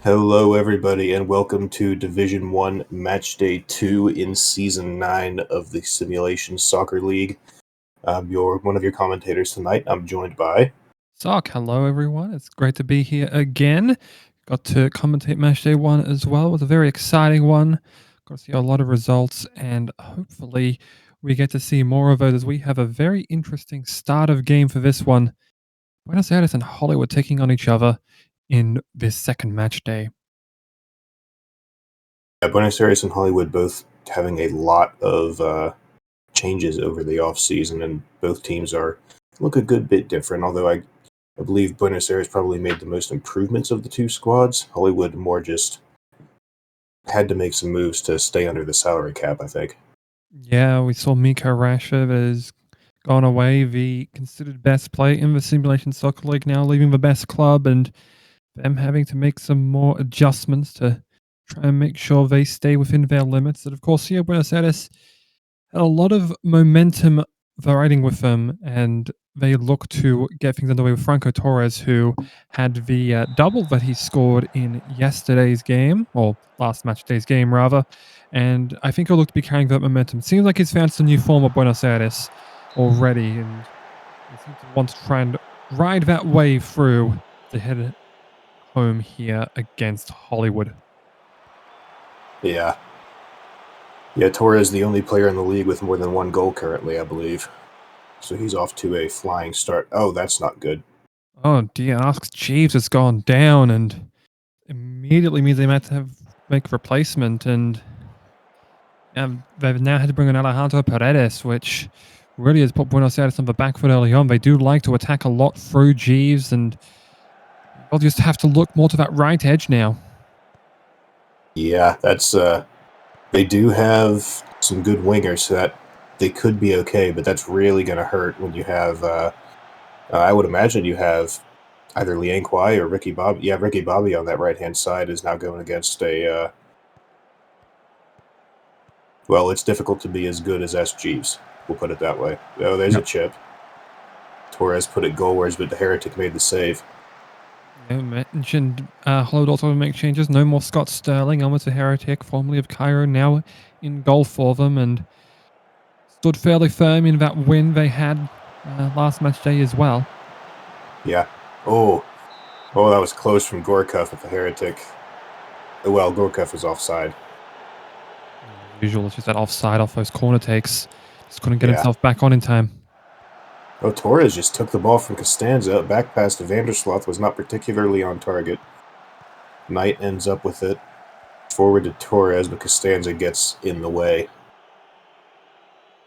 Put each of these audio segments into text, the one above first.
Hello, everybody, and welcome to Division 1 Matchday 2 in Season 9 of the Simulation Soccer League. I'm one of your commentators tonight. I'm joined by... Sock, hello everyone. It's great to be here again. Got to commentate Matchday 1 as well. It was a very exciting one. Got to see a lot of results, and hopefully we get to see more of those as we have a very interesting start of game for this one. Buenos Aires and Hollywood taking on each other in this second match day. Buenos Aires and Hollywood both having a lot of changes over the offseason, and both teams look a good bit different, although I believe Buenos Aires probably made the most improvements of the two squads. Hollywood more just had to make some moves to stay under the salary cap, I think. Yeah, we saw Miko Rashev has gone away, the considered best player in the Simulation Soccer League, now leaving the best club, and them having to make some more adjustments to try and make sure they stay within their limits. And of course, here Buenos Aires had a lot of momentum riding with them, and they look to get things underway with Franco Torres, who had the double that he scored in yesterday's game, or last match day's game, rather. And I think he'll look to be carrying that momentum. Seems like he's found some new form of Buenos Aires already, and he seems to want to try and ride that wave through to head home here against Hollywood. Yeah, Torres is the only player in the league with more than one goal currently, I believe. So he's off to a flying start. Oh, that's not good. Oh dear, Ask Jeeves has gone down, and immediately means they might have to make a replacement, and they've now had to bring in Alejandro Paredes, which really has put Buenos Aires on the back foot early on. They do like to attack a lot through Jeeves, and they'll just have to look more to that right edge now. Yeah, that's they do have some good wingers, so that they could be okay, but that's really going to hurt when you have I would imagine you have either Liang Kwai or Ricky Bobby. Yeah, Ricky Bobby on that right-hand side is now going against a well, it's difficult to be as good as S. Jeeves. We'll put it that way. Oh, there's a chip. Torres put it goalwards, but the Heretic made the save. Yeah, mentioned Hollywood also make changes. No more Scott Sterling, almost a Heretic, formerly of Cairo, now in goal for them, and stood fairly firm in that win they had last match day as well. Yeah. Oh, that was close from Gorkov with the Heretic. Well, Gorkov was offside. Usual, it's just that offside off those corner takes. Just couldn't get himself back on in time. Oh, Torres just took the ball from Costanza. Back pass to Vandersloot was not particularly on target. Knight ends up with it. Forward to Torres, but Costanza gets in the way.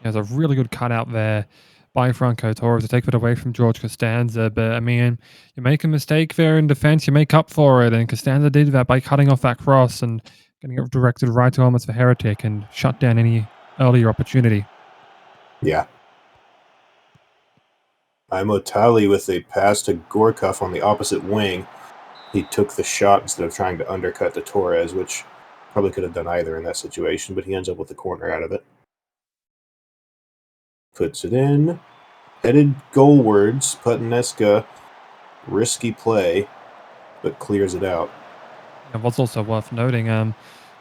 There's a really good cutout there by Franco Torres to take it away from George Costanza. But, I mean, you make a mistake there in defense, you make up for it. And Costanza did that by cutting off that cross and getting it directed right to almost for Heretic and shut down any earlier opportunity. Yeah. Imotali with a pass to Gorkov on the opposite wing. He took the shot instead of trying to undercut to Torres, which probably could have done either in that situation, but he ends up with the corner out of it. Puts it in. Headed goalwards. Putanesca. Risky play, but clears it out. And what's also worth noting,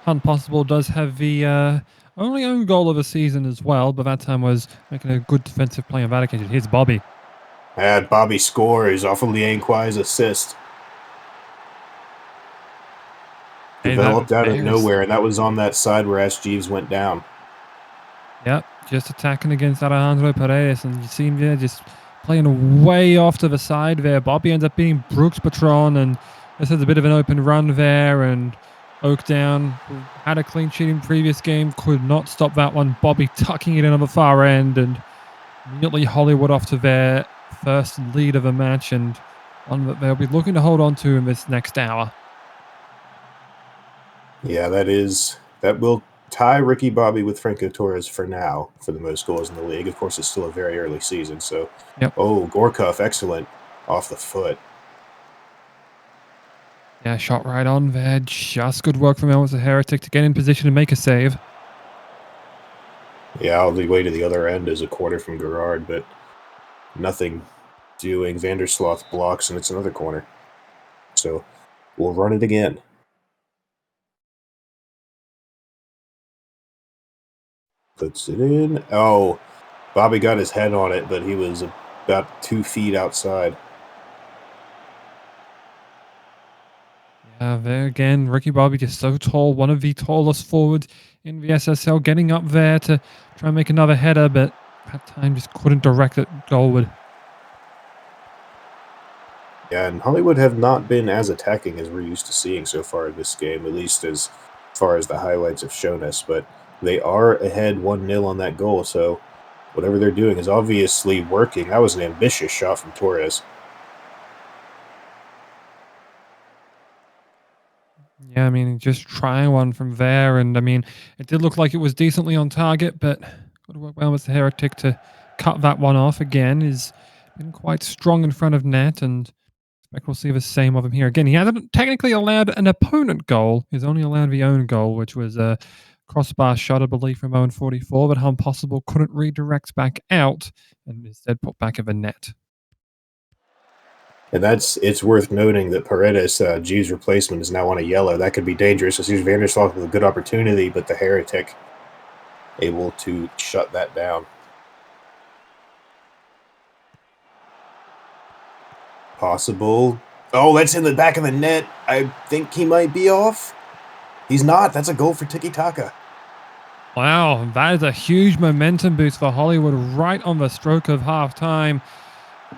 Hunt Possible does have the only own goal of the season as well, but that time was making a good defensive play on that occasion. Here's Bobby. And Bobby scores off of Liang Kwai's assist. Developed out of nowhere, and that was on that side where S. Jeeves went down. Yep, just attacking against Alejandro Paredes, and you see him there just playing way off to the side there. Bobby ends up being Brooks Patron, and this is a bit of an open run there, and Oakdown had a clean sheet in previous game, could not stop that one. Bobby tucking it in on the far end, and immediately Hollywood off to their first lead of the match, and one that they'll be looking to hold on to in this next hour. Yeah, that will tie Ricky Bobby with Franco Torres for now for the most goals in the league. Of course, it's still a very early season, so... Yep. Oh, Gorkov, excellent. Off the foot. Yeah, shot right on there. Just good work from Elvis the Heretic to get in position and make a save. Yeah, all the way to the other end is a corner from Gerard, but nothing doing. Vandersloot blocks, and it's another corner. So we'll run it again. Puts it in. Oh, Bobby got his head on it, but he was about 2 feet outside. Yeah, there again, Ricky Bobby just so tall, one of the tallest forwards in the SSL, getting up there to try and make another header, but that time just couldn't direct it goalward. Yeah, and Hollywood have not been as attacking as we're used to seeing so far in this game, at least as far as the highlights have shown us. But they are ahead 1-0 on that goal, so whatever they're doing is obviously working. That was an ambitious shot from Torres. Yeah, I mean, just trying one from there, and I mean, it did look like it was decently on target, but got to work well with the Heretic to cut that one off again. He's been quite strong in front of net, and expect we'll see the same of him here. Again, he hasn't technically allowed an opponent goal. He's only allowed the own goal, which was a crossbar shot, I believe, from Owen 44, but Impossible couldn't redirect back out and instead put back of a net. And it's worth noting that Paredes, G's replacement, is now on a yellow. That could be dangerous. As here's Vandersloot with a good opportunity, but the Heretic able to shut that down. Possible. Oh, that's in the back of the net. I think he might be off. He's not. That's a goal for Tiki Taka. Wow, that is a huge momentum boost for Hollywood right on the stroke of half-time.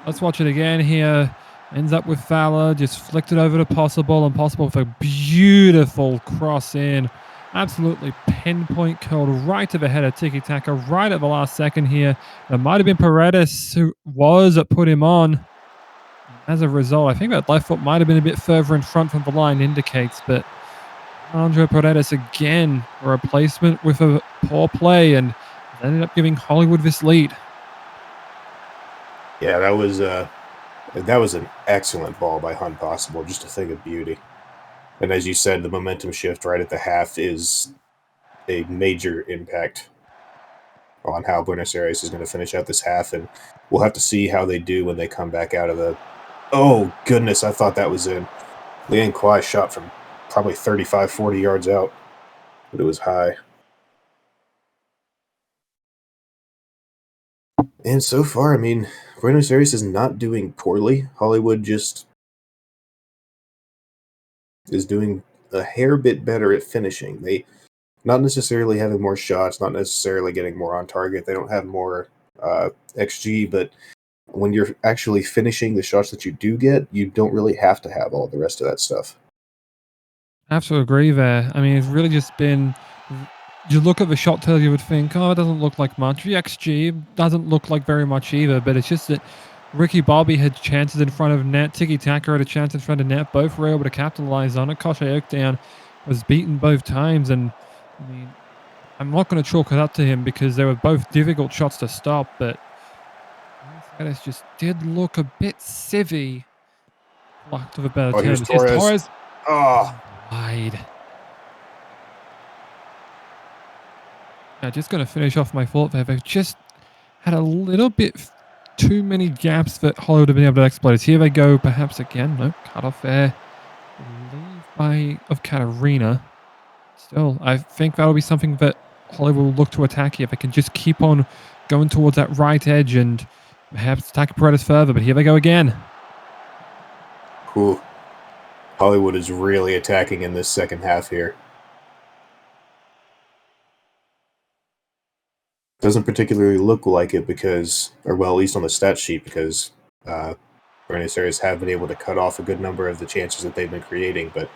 Let's watch it again here. Ends up with Fowler, just flicked it over to Possible, and Possible with a beautiful cross in. Absolutely pinpoint curled right to the head of Tiki Taka right at the last second here. It might have been Paredes who put him on. As a result, I think that left foot might have been a bit further in front than the line indicates, but Andre Paredes again, a replacement with a poor play, and ended up giving Hollywood this lead. Yeah, that was an excellent ball by Hunt Possible, just a thing of beauty. And as you said, the momentum shift right at the half is a major impact on how Buenos Aires is going to finish out this half, and we'll have to see how they do when they come back out of the... Oh, goodness, I thought that was in. Liang Kwai shot from probably 35, 40 yards out, but it was high. And so far, I mean, Buenos Aires is not doing poorly. Hollywood just is doing a hair bit better at finishing. They not necessarily having more shots, not necessarily getting more on target. They don't have more XG, but when you're actually finishing the shots that you do get, you don't really have to have all the rest of that stuff. I have to agree there. I mean, it's really just been. You look at the shot total, you would think, oh, it doesn't look like much. The XG doesn't look like very much either, but it's just that Ricky Bobby had chances in front of net. Tiki Taka had a chance in front of net. Both were able to capitalize on it. Koshe Oakdown was beaten both times, and I mean, I'm not going to chalk it up to him because they were both difficult shots to stop, but Buenos just did look a bit civvy, lack of a better Oh, term. here's Torres. Oh, Wide. Yeah, just going to finish off my thought there. They've just had a little bit too many gaps that Hollywood have been able to exploit. Here they go, perhaps again. No, cut off there. Leave of Katarina. Still, I think that'll be something that Hollywood will look to attack here. They can just keep on going towards that right edge and perhaps attack Paredes further. But here they go again. cool. Hollywood is really attacking in this second half here. Doesn't particularly look like it because, or well, at least on the stat sheet, because Buenos Aires have been able to cut off a good number of the chances that they've been creating, but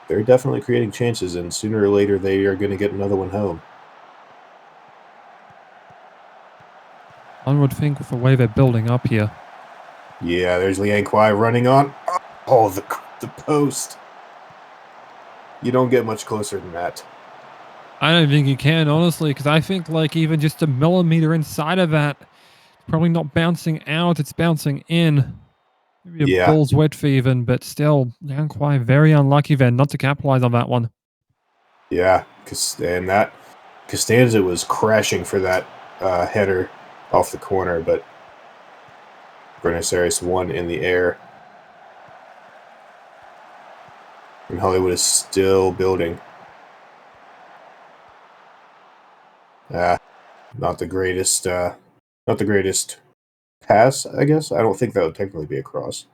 they're definitely creating chances, and sooner or later they are going to get another one home. One would think with the way they're building up here. Yeah, there's Liang Kwai running on. Oh, the post. You don't get much closer than that. I don't think you can, honestly, because I think like even just a millimeter inside of that, it's probably not bouncing out, it's bouncing in. Maybe a ball's wet for even, but still, Liang Kwai very unlucky then not to capitalize on that one. Yeah, and that Costanza was crashing for that header off the corner, but Buenos Aires won in the air. And Hollywood is still building. Not the greatest. Not the greatest pass, I guess. I don't think that would technically be a cross.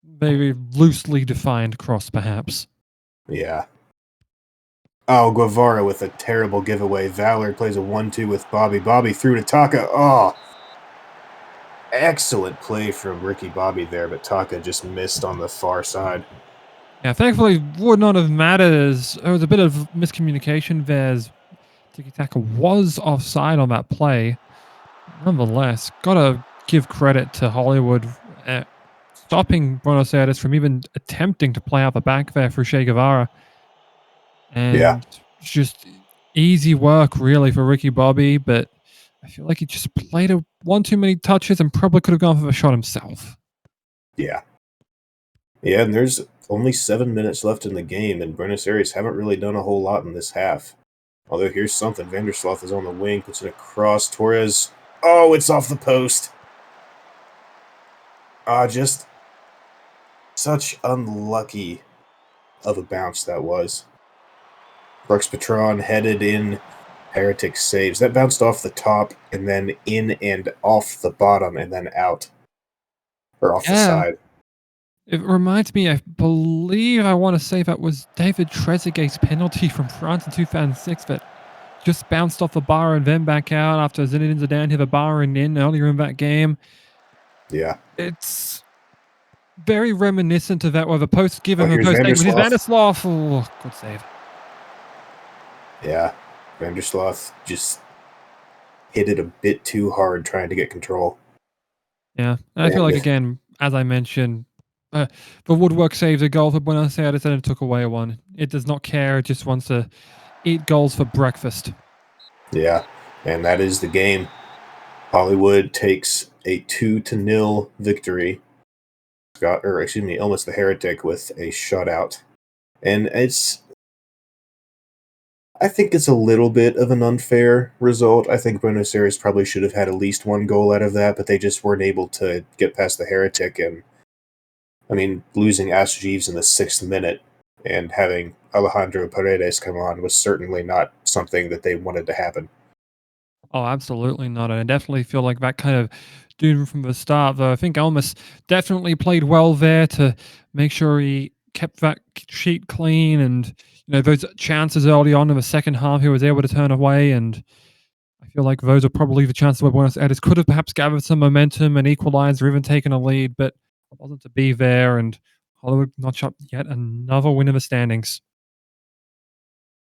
Very loosely defined cross, perhaps. Yeah. Oh, Guevara with a terrible giveaway. Valor plays a 1-2 with Bobby. Bobby through to Taka. Oh, excellent play from Ricky Bobby there, but Taka just missed on the far side. Yeah, thankfully would not have mattered as there was a bit of miscommunication there as Tiki Taka was offside on that play. Nonetheless, gotta give credit to Hollywood stopping Buenos Aires from even attempting to play out the back there for Che Guevara. And just easy work really for Ricky Bobby, but I feel like he just played one too many touches and probably could have gone for a shot himself. Yeah. Yeah, and there's only 7 minutes left in the game, and Buenos Aires haven't really done a whole lot in this half. Although here's something. Vandersloot is on the wing, puts it across. Torres. Oh, it's off the post. Just such unlucky of a bounce that was. Brooks Patron headed in. Heretic saves. That bounced off the top and then in and off the bottom and then out. Or off the side. It reminds me, I believe I want to say that was David Trezeguet's penalty from France in 2006 that just bounced off the bar and then back out after Zinedine Zidane hit the bar and in earlier in that game. Yeah. It's very reminiscent of that, where the post given the post Vandersloot. Here's Vandersloot. Oh, good save. Yeah. Vandersloot just hit it a bit too hard trying to get control. Yeah. And I feel like, again, as I mentioned, the woodwork saved a goal for Buenos Aires and it took away one. It does not care. It just wants to eat goals for breakfast. Yeah. And that is the game. Hollywood takes a 2-0 victory. Almost the Heretic with a shutout. And I think it's a little bit of an unfair result. I think Buenos Aires probably should have had at least one goal out of that, but they just weren't able to get past the Heretic. And, I mean, losing Ash Jeeves in the 6th minute and having Alejandro Paredes come on was certainly not something that they wanted to happen. Oh, absolutely not. I definitely feel like that kind of doomed from the start, though. I think Elmas definitely played well there to make sure he kept that sheet clean, and those chances early on in the second half he was able to turn away, and I feel like those are probably the chances where Buenos Aires could have perhaps gathered some momentum and equalized or even taken a lead, but it wasn't to be there, and Hollywood notched up yet another win in the standings.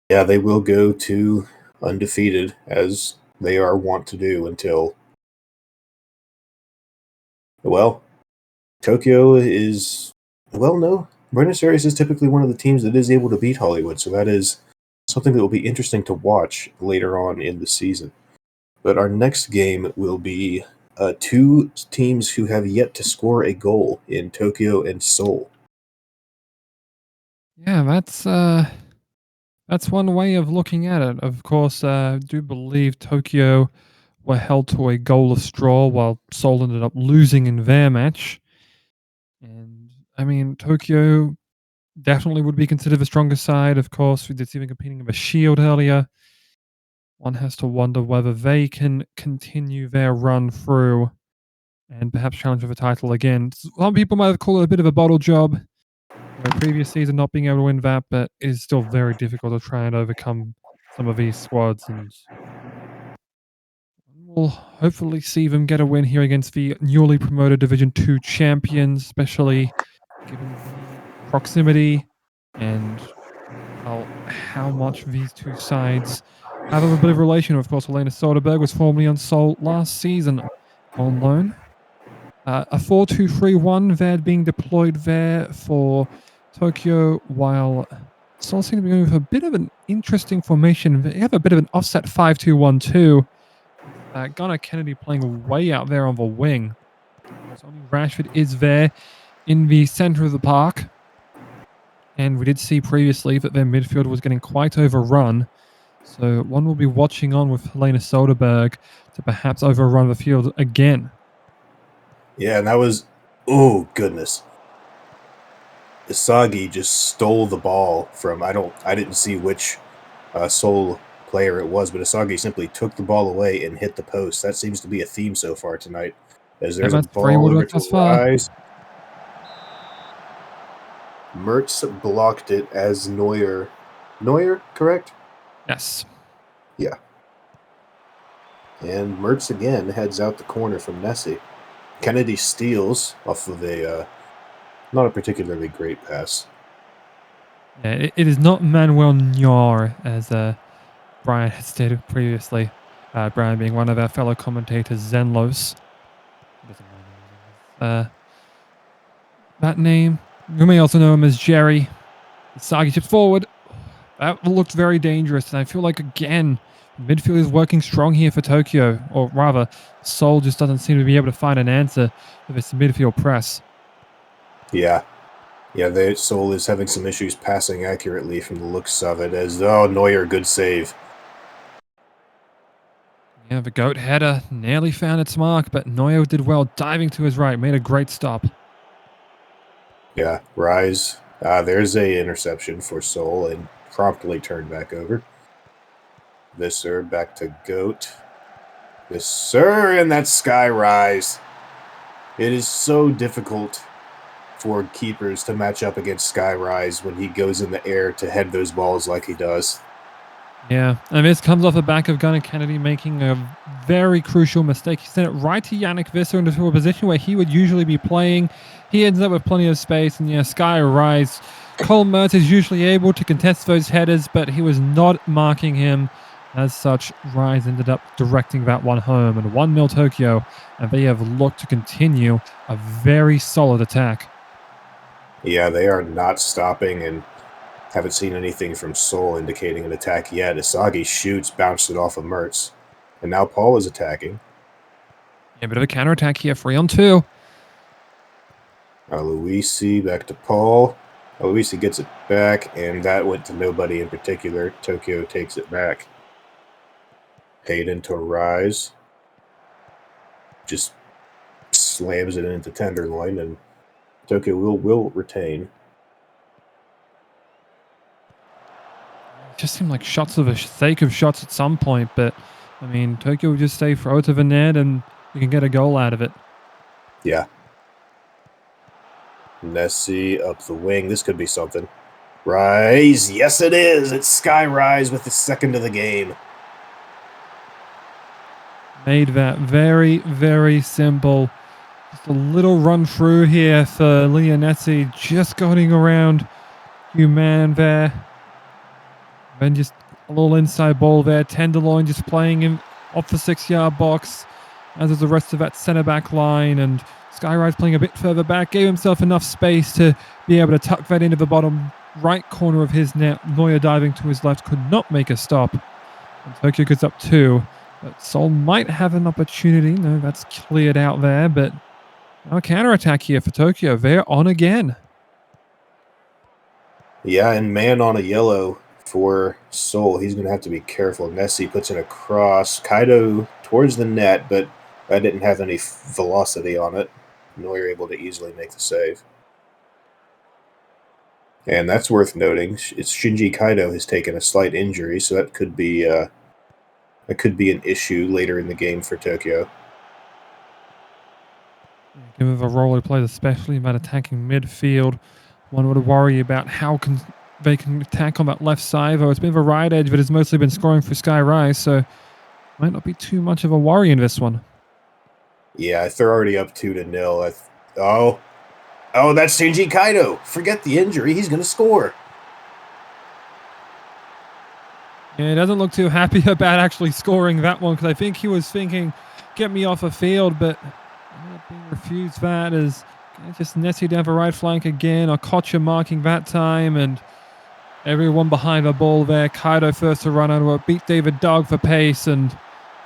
Yeah, they will go to undefeated, as they are wont to do until, well, Tokyo is, no, Buenos Aires is typically one of the teams that is able to beat Hollywood, so that is something that will be interesting to watch later on in the season. But our next game will be two teams who have yet to score a goal in Tokyo and Seoul. Yeah, that's one way of looking at it. Of course, I do believe Tokyo were held to a goalless draw while Seoul ended up losing in their match. And I mean, Tokyo definitely would be considered the stronger side. Of course, we did see them competing in the Shield earlier. One has to wonder whether they can continue their run through and perhaps challenge for the title again. Some people might have called it a bit of a bottle job. Previous season not being able to win that, but it is still very difficult to try and overcome some of these squads, and we'll hopefully see them get a win here against the newly promoted Division 2 champions, especially given the proximity and how much these two sides have a bit of relation. Of course, Helena Soderberg was formerly on Seoul last season on loan. A 4-2-3-1 there being deployed there for Tokyo, while Seoul seems to be going with a bit of an interesting formation. They have a bit of an offset 5-2-1-2, with Gunnar Kennedy playing way out there on the wing. Of course, only Rashford is there in the center of the park. And we did see previously that their midfield was getting quite overrun. So one will be watching on with Helena Soderberg to perhaps overrun the field again. Yeah, and that was, oh goodness. Isagi just stole the ball from, I didn't see which Seoul player it was, but Asagi simply took the ball away and hit the post. That seems to be a theme so far tonight. As there's a That's 3 ball over thus to far. Rise. Mertz blocked it as Neuer. Neuer, correct? Yes. Yeah. And Mertz again heads out the corner from Nessie. Kennedy steals off of a not a particularly great pass. Yeah, it is not Manuel Neuer, as Brian had stated previously. Brian being one of our fellow commentators, Zenlos. Doesn't mind that name. You may also know him as Jerry. Sagi chips forward. That looked very dangerous, and I feel like, again, midfield is working strong here for Tokyo, or rather, Seoul just doesn't seem to be able to find an answer for this midfield press. Yeah. Yeah, Seoul is having some issues passing accurately from the looks of it, as, Neuer, good save. Yeah, the goat header nearly found its mark, but Neuer did well, diving to his right, made a great stop. Yeah, Rise. There's a interception for Seoul and promptly turned back over. Visser back to Goat. Visser, and that's Sky Rise. It is so difficult for keepers to match up against Sky Rise when he goes in the air to head those balls like he does. Yeah, and this comes off the back of Gunnar Kennedy making a very crucial mistake. He sent it right to Yannick Visser into a position where he would usually be playing. He ends up with plenty of space, and yeah, Sky Rise. Cole Mertz is usually able to contest those headers, but he was not marking him. As such, Rise ended up directing that one home, and 1-0 Tokyo, and they have looked to continue a very solid attack. Yeah, they are not stopping, and haven't seen anything from Seoul indicating an attack yet. Asagi shoots, bounced it off of Mertz. And now Paul is attacking. Yeah, a bit of a counterattack here, 3-on-2. Luisi back to Paul. Luisi gets it back, and that went to nobody in particular. Tokyo takes it back. Hayden to Rise. Just slams it into Tenderloin, and Tokyo will retain. It just seemed like shots for the sake of shots at some point, but I mean, Tokyo would just say throw it to the net and you can get a goal out of it. Yeah. Nessie up the wing. This could be something. Rise. Yes, it is. It's Sky Rise with the second of the game. Made that very, very simple. Just a little run through here for Leonetti, just going around Human there. Then just a little inside ball there. Tenderloin just playing him off the 6-yard box, as is the rest of that centre back line. And Skyrise playing a bit further back, gave himself enough space to be able to tuck that into the bottom right corner of his net. Neuer diving to his left, could not make a stop. And Tokyo gets up 2. But Seoul might have an opportunity. No, that's cleared out there. But now a counter-attack here for Tokyo. They're on again. Yeah, and man on a yellow for Seoul. He's going to have to be careful. Nessie puts in a cross. Kaido towards the net, but that didn't have any velocity on it. Neuer able to easily make the save. And that's worth noting. It's Shinji Kaido has taken a slight injury, so that could be an issue later in the game for Tokyo. Given the role he plays, especially about attacking midfield, one would worry about how they can attack on that left side. Though it's been a right edge, but it's mostly been scoring for Sky Rise, so might not be too much of a worry in this one. Yeah, if they're already up 2-0, that's Shinji Kaido. Forget the injury; he's going to score. Yeah, he doesn't look too happy about actually scoring that one, because I think he was thinking, "Get me off the field," but being refused that as just Nessie down the right flank again. Okocha marking that time, and everyone behind the ball there. Kaido first to run over, beat David Dog for pace, and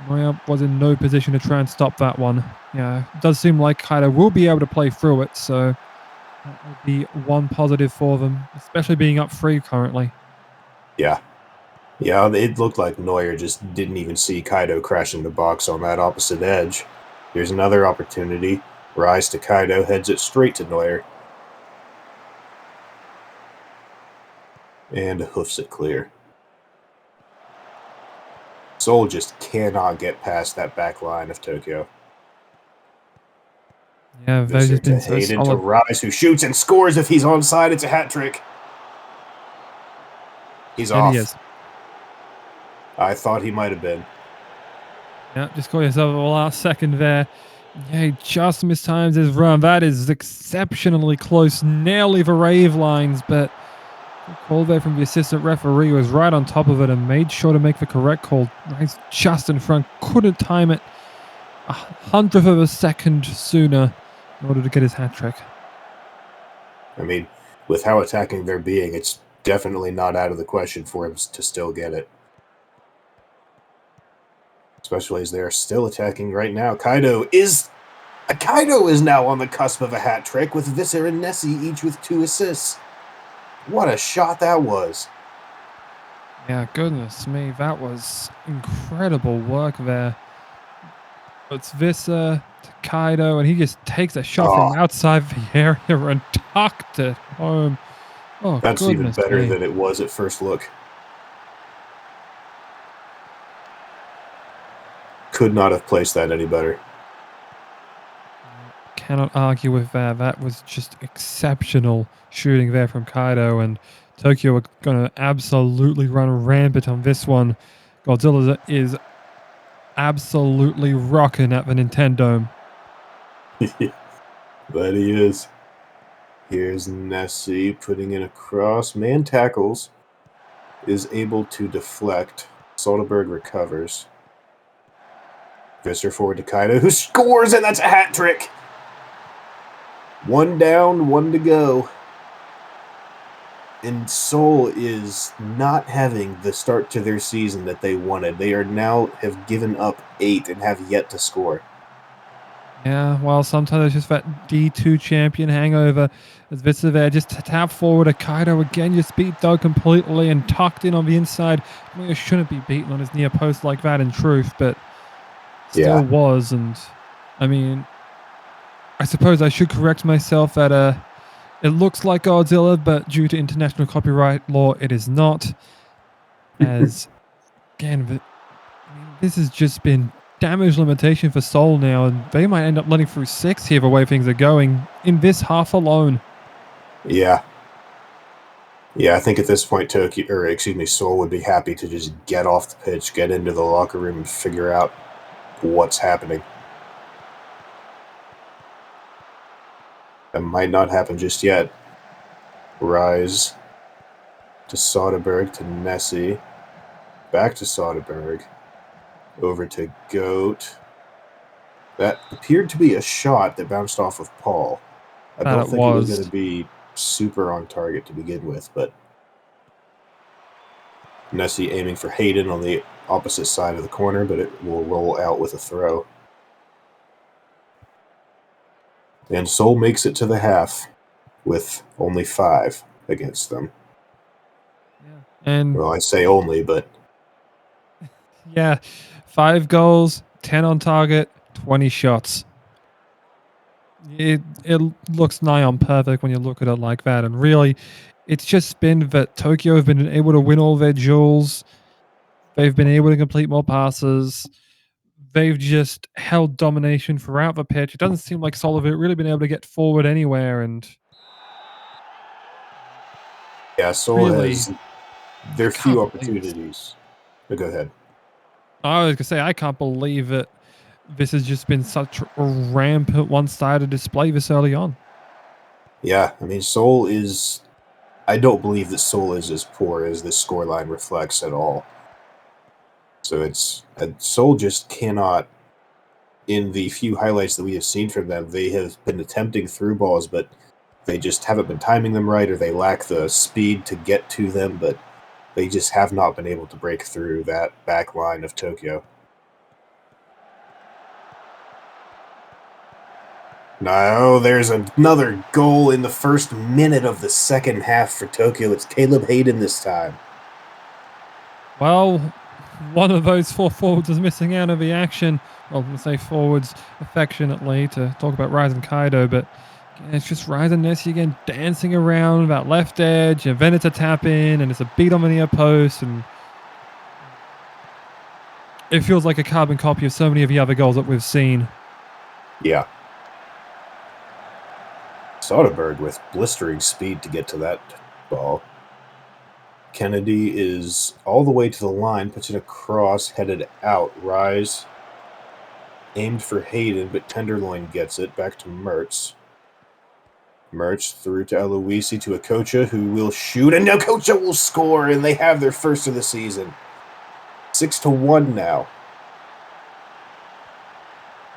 Moya was in no position to try and stop that one. Yeah, it does seem like Kaido will be able to play through it, so that will be one positive for them, especially being up 3 currently. Yeah, it looked like Neuer just didn't even see Kaido crash in the box on that opposite edge. Here's another opportunity. Rise to Kaido, heads it straight to Neuer. And hoofs it clear. Seoul just cannot get past that back line of Tokyo. Yeah, they've Visser just been to so Hayden to solid. Rise, who shoots and scores. If he's onside, it's a hat trick. He's And off. he is. I thought he might have been. Yeah, just caught yourself at the last second there. Yeah, he just mistimes his run. That is exceptionally close. Nearly the rave lines, but the call there from the assistant referee was right on top of it and made sure to make the correct call. He's just in front. Couldn't time it 1/100th of a second sooner in order to get his hat trick. I mean, with how attacking they're being, it's definitely not out of the question for him to still get it. Especially as they're still attacking right now. Kaido is now on the cusp of a hat trick with Visser and Nessie each with 2 assists. What a shot that was. Yeah, goodness me, that was incredible work there. It's Visser to Kaido, and he just takes a shot from outside the area and tucked it home. Oh, that's even goodness better me. than it was at first look. Could not have placed that any better. Cannot argue with that. That was just exceptional shooting there from Kaido, and Tokyo are going to absolutely run rampant on this one. Godzilla is absolutely rocking at the Nintendo. But he is. Here's Nessie putting in a cross. Man tackles. Is able to deflect. Soderbergh recovers. Visser forward to Kaido, who scores, and that's a hat trick. 1 down, 1 to go. And Seoul is not having the start to their season that they wanted. They are now have given up 8 and have yet to score. Yeah, well, sometimes it's just that D2 champion hangover. As Visser there just tap forward, Kaido again just beat Doug completely and tucked in on the inside. I mean, it shouldn't be beaten on his near post like that in truth, but still was. And I mean, I suppose I should correct myself that it looks like Godzilla, but due to international copyright law, it is not. As again, this has just been damage limitation for Seoul now, and they might end up letting through 6 here the way things are going in this half alone. Yeah. Yeah, I think at this point, Seoul would be happy to just get off the pitch, get into the locker room, and figure out what's happening. That might not happen just yet. Rise to Soderbergh to Nessie. Back to Soderbergh. Over to Goat. That appeared to be a shot that bounced off of Paul. I don't think it was going to be super on target to begin with, but Nessie aiming for Hayden on the opposite side of the corner, but it will roll out with a throw. And Seoul makes it to the half with only 5 against them. Yeah. And well, I say only, but yeah, 5 goals, 10 on target, 20 shots. It looks nigh on perfect when you look at it like that. And really, it's just been that Tokyo have been able to win all their duels. They've been able to complete more passes. They've just held domination throughout the pitch. It doesn't seem like Seoul have really been able to get forward anywhere. And yeah, Seoul has their few opportunities. But go ahead. I was going to say, I can't believe it. This has just been such a rampant one-sided display this early on. Yeah, I mean, Seoul is... I don't believe that Seoul is as poor as this scoreline reflects at all. So it's... Seoul just cannot... In the few highlights that we have seen from them, they have been attempting through balls, but they just haven't been timing them right, or they lack the speed to get to them, but they just have not been able to break through that back line of Tokyo. Now, there's another goal in the first minute of the second half for Tokyo. It's Caleb Hayden this time. Well, one of those 4 forwards is missing out of the action. Well, I'm going to say forwards affectionately to talk about Rise and Kaido, but it's just Rise and Nessie again dancing around that left edge, and then it's a tap in, and it's a beat on the near post, and it feels like a carbon copy of so many of the other goals that we've seen. Yeah. Soderbergh with blistering speed to get to that ball. Kennedy is all the way to the line, puts it across, headed out. Rise, aimed for Hayden, but Tenderloin gets it. Back to Mertz. Mertz through to Aloisi to Okocha, who will shoot, and now Okocha will score, and they have their first of the season. 6-1 now.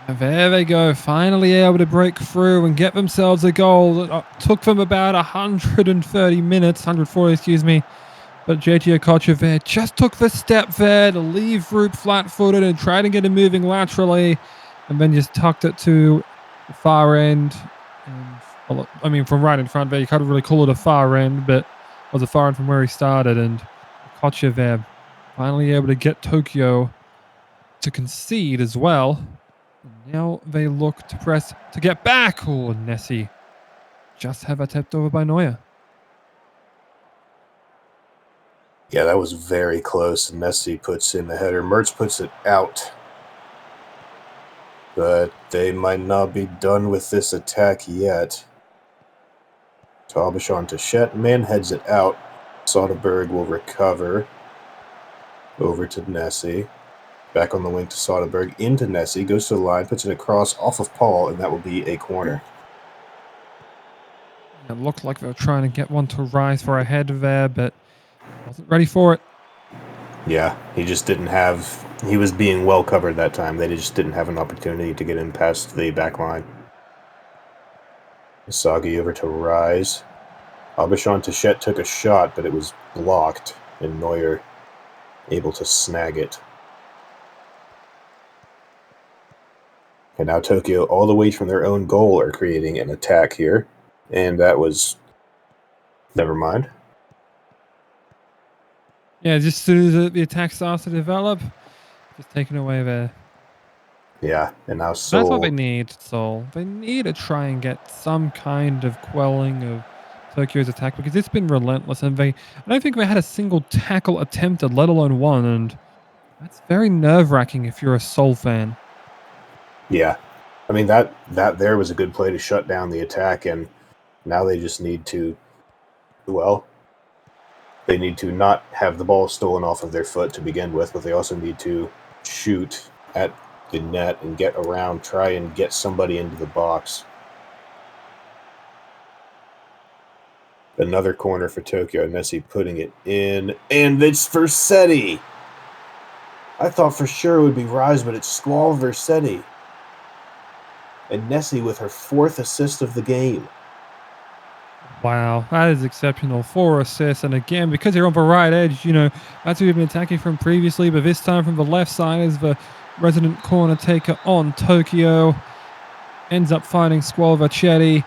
And there they go, finally able to break through and get themselves a goal. It took them about 130 minutes, 140, excuse me. But JT Okocha there just took the step there to leave Roop flat-footed and try to get him moving laterally, and then just tucked it to the far end. And, I mean, from right in front there, you can't really call it a far end, but it was a far end from where he started. And Okocha there finally able to get Tokyo to concede as well. And now they look to press to get back. Oh, Nessie just have it tipped over by Neuer. Yeah, that was very close. Nessie puts in the header. Mertz puts it out. But they might not be done with this attack yet. Talbish on to Shetman, heads it out. Soderbergh will recover. Over to Nessie. Back on the wing to Soderbergh. Into Nessie. Goes to the line. Puts it across off of Paul, and that will be a corner. It looked like they were trying to get one to rise for a header there, but wasn't ready for it. Yeah, he just didn't have... He was being well covered that time. They just didn't have an opportunity to get him past the back line. Isagi over to Rise. Abishon Touchette took a shot, but it was blocked, and Neuer able to snag it. And now Tokyo, all the way from their own goal, are creating an attack here. And that was... Never mind. Yeah, just as soon as the attack starts to develop, just taken away there. Yeah, and now Seoul... That's what they need, Seoul. They need to try and get some kind of quelling of Tokyo's attack, because it's been relentless, and I don't think they had a single tackle attempted, let alone one, and that's very nerve-wracking if you're a Seoul fan. Yeah. I mean, that there was a good play to shut down the attack, and now they just need to... Well, they need to not have the ball stolen off of their foot to begin with, but they also need to shoot at the net and get around, try and get somebody into the box. Another corner for Tokyo. Nessie putting it in, and it's Versetti. I thought for sure it would be Rise, but it's Squall Versetti. And Nessie with her 4th assist of the game. Wow, that is exceptional. 4 assists, and again, because you're on the right edge, you know, that's who we've been attacking from previously, but this time from the left side as the resident corner taker on Tokyo. Ends up finding Squall Vercetti,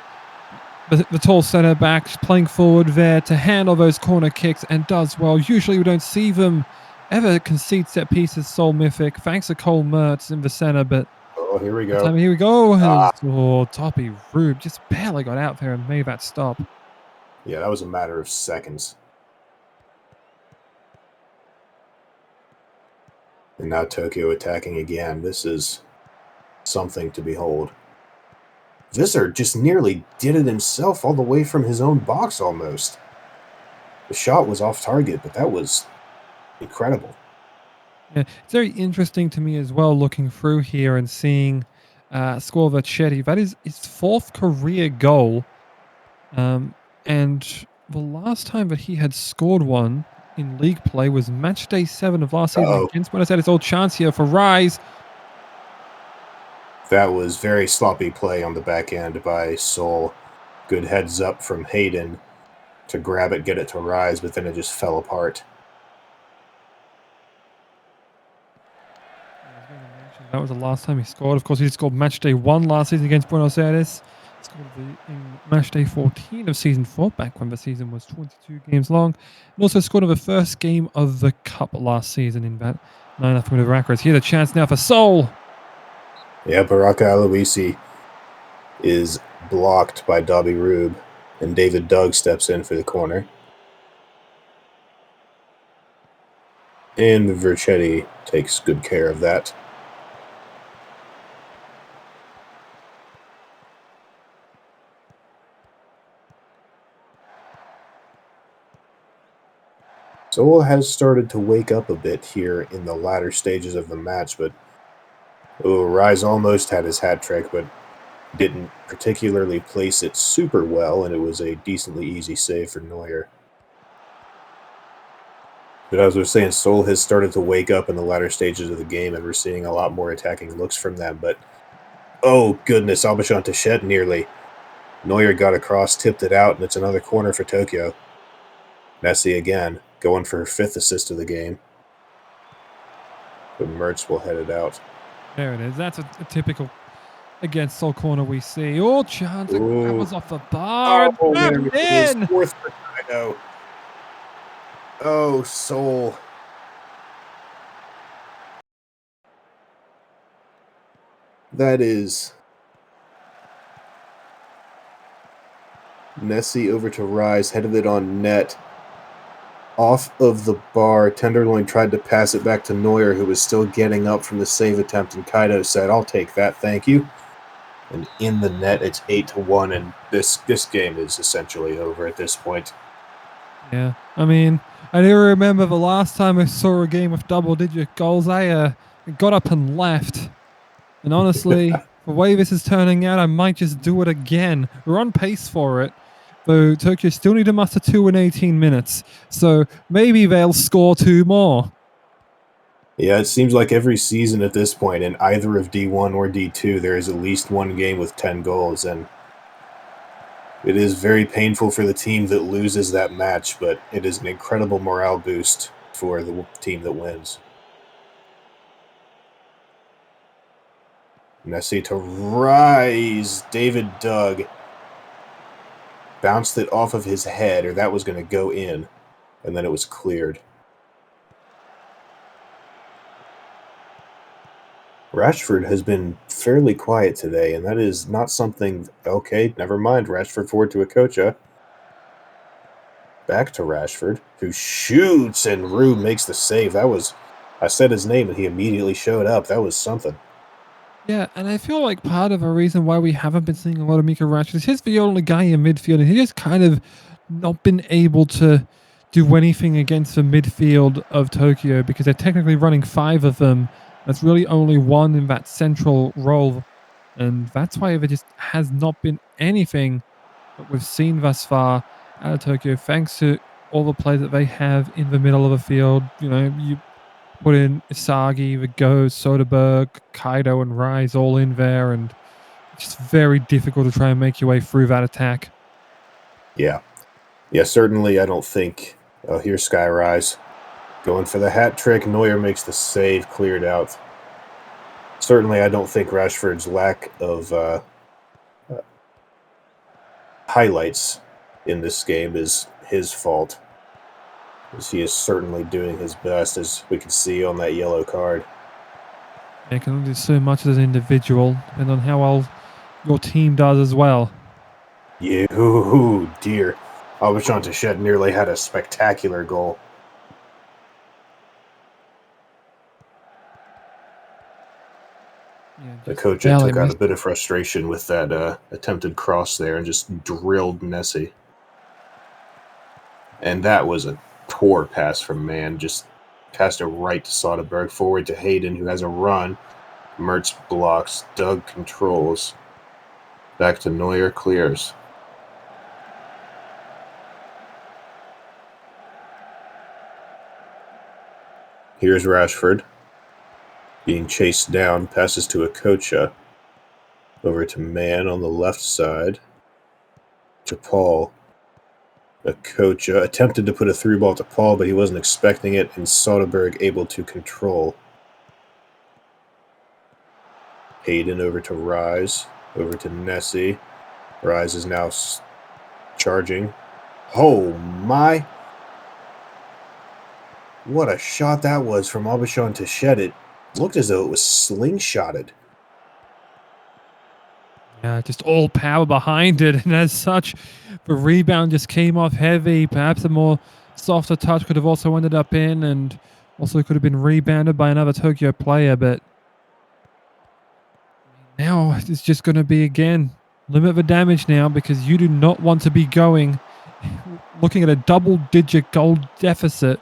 the tall centre back, playing forward there to handle those corner kicks, and does well. Usually we don't see them ever concede set pieces, Seoul Mythic, thanks to Cole Mertz in the centre, but oh, here we go. Here we go. Oh, Toppy Rube just barely got out there and made that stop. Yeah, that was a matter of seconds. And now Tokyo attacking again. This is something to behold. Visser just nearly did it himself all the way from his own box almost. The shot was off target, but that was incredible. Yeah, it's very interesting to me as well looking through here and seeing Squall Vercetti. That is his 4th career goal. And the last time that he had scored one in league play was Matchday 7 of last season against Buenos. His old chance here for Rise. That was very sloppy play on the back end by Seoul. Good heads up from Hayden to grab it, get it to Rise, but then it just fell apart. That was the last time he scored. Of course, he scored Matchday 1 last season against Buenos Aires. Scored in Matchday 14 of Season 4, back when the season was 22 games long. And also scored in the first game of the Cup last season in that 9-0 with the Rackers. Here's a chance now for Seoul. Yeah, Baraka Aloisi is blocked by Dobby Rube, and David Doug steps in for the corner. And Vercetti takes good care of that. Seoul has started to wake up a bit here in the latter stages of the match, but Rise almost had his hat trick, but didn't particularly place it super well, and it was a decently easy save for Neuer. But as I was saying, Seoul has started to wake up in the latter stages of the game, and we're seeing a lot more attacking looks from them. But, oh goodness, Aubuchon Touchette nearly. Neuer got across, tipped it out, and it's another corner for Tokyo. Messi again, going for her 5th assist of the game. But Mertz will head it out. There it is. That's a typical against Seoul corner we see. Oh, chance. That was off the bar. Oh, there it is. 4th for Kaido. Oh, Seoul. That is Messi over to Rise, headed it on net. Off of the bar, Tenderloin tried to pass it back to Neuer, who was still getting up from the save attempt, and Kaido said, "I'll take that, thank you." And in the net, it's 8-1, and this game is essentially over at this point. Yeah, I mean, I do remember the last time I saw a game with double-digit goals, I got up and left. And honestly, the way this is turning out, I might just do it again. We're on pace for it, though Tokyo still need to muster 2 in 18 minutes. So maybe they'll score 2 more. Yeah, it seems like every season at this point, in either of D1 or D2, there is at least one game with 10 goals, and it is very painful for the team that loses that match, but it is an incredible morale boost for the team that wins. Messi to Rise. David Doug bounced it off of his head, or that was going to go in, and then it was cleared. Rashford has been fairly quiet today, and that is not something... Okay, never mind. Rashford forward to Okocha. Back to Rashford, who shoots, and Rue makes the save. That was... I said his name, and he immediately showed up. That was something. Yeah, and I feel like part of the reason why we haven't been seeing a lot of Mika Rashford is he's the only guy in midfield, and he's just kind of not been able to do anything against the midfield of Tokyo because they're technically running 5 of them. There's really only one in that central role, and that's why there just has not been anything that we've seen thus far out of Tokyo, thanks to all the play that they have in the middle of the field. You know, you put in Isagi, the Go, Soderbergh, Kaido, and Rise all in there, and it's just very difficult to try and make your way through that attack. Yeah. Yeah, certainly I don't think... Oh, here's Sky Rise. Going for the hat trick. Neuer makes the save, cleared out. Certainly I don't think Rashford's lack of highlights in this game is his fault, as he is certainly doing his best, as we can see on that yellow card. You can only do so much as an individual, depending on how well your team does as well. Yeah, dear. Aubuchon Touchette nearly had a spectacular goal. Yeah, the coach took out a bit of frustration with that attempted cross there and just drilled Nessie. And that was a poor pass from Mann. Just passed it right to Soderbergh, forward to Hayden, who has a run. Mertz blocks. Doug controls. Back to Neuer, clears. Here's Rashford. Being chased down, passes to Okocha. Over to Mann on the left side. To Paul. Okocha attempted to put a through ball to Paul, but he wasn't expecting it, and Soderbergh able to control. Hayden over to Rise. Over to Nessie. Rise is now charging. Oh my! What a shot that was from Aubuchon Touchette. It looked as though it was slingshotted. Yeah, just all power behind it, and as such, the rebound just came off heavy. Perhaps a more softer touch could have also ended up in, and Also could have been rebounded by another Tokyo player, but now it's just going to be, again, limit the damage now, because you do not want to be looking at a double-digit goal deficit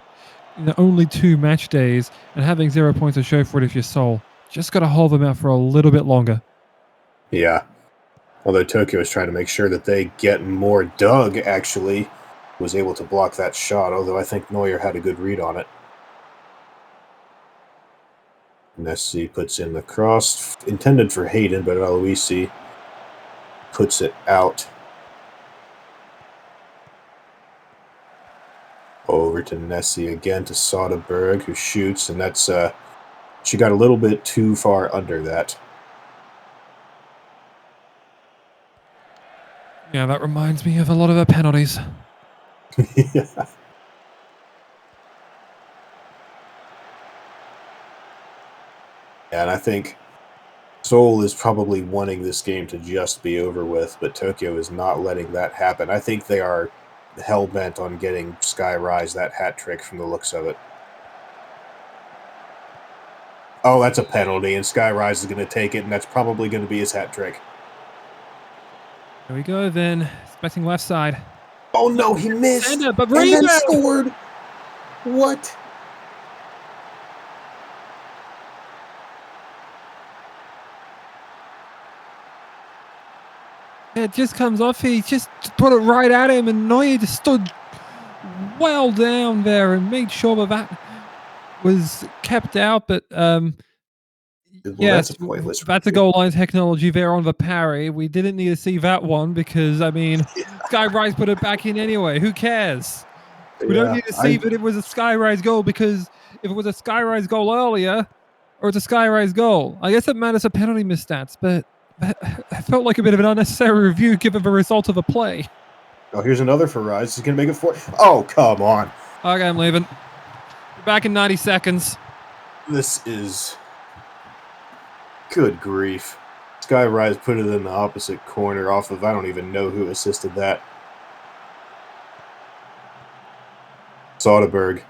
in only 2 match days and having 0 points to show for it if you're Seoul. Just got to hold them out for a little bit longer. Yeah. Although Tokyo is trying to make sure that they get more. Doug actually was able to block that shot, although I think Neuer had a good read on it. Messi puts in the cross, intended for Hayden, but Aloisi puts it out. Over to Nessie again, to Soderberg, who shoots, and that's she got a little bit too far under that. Yeah, that reminds me of a lot of her penalties. Yeah. And I think Seoul is probably wanting this game to just be over with, but Tokyo is not letting that happen. I think they are hell-bent on getting Skyrise that hat trick from the looks of it. Oh, that's a penalty, and Skyrise is going to take it, and that's probably going to be his hat trick. Here we go then. Expecting left side. Oh no, he missed! And then scored! What? It just comes off. He just put it right at him, and Neuer just stood well down there and made sure that was kept out. But yes, That's a pointless. That's a goal line technology there on the parry. We didn't need to see that one because, I mean, Skyrise put it back in anyway. Who cares? We don't need to see that it was a Skyrise goal, because if it was a Skyrise goal earlier, or it's a Skyrise goal, I guess it matters for penalty misstats, but I felt like a bit of an unnecessary review given the result of the play. Oh, here's another for Rise. He's going to make it 4. Oh, come on. Okay, I'm leaving. Back in 90 seconds. This is... Good grief. Skyrise put it in the opposite corner off of... I don't even know who assisted that. Soderberg.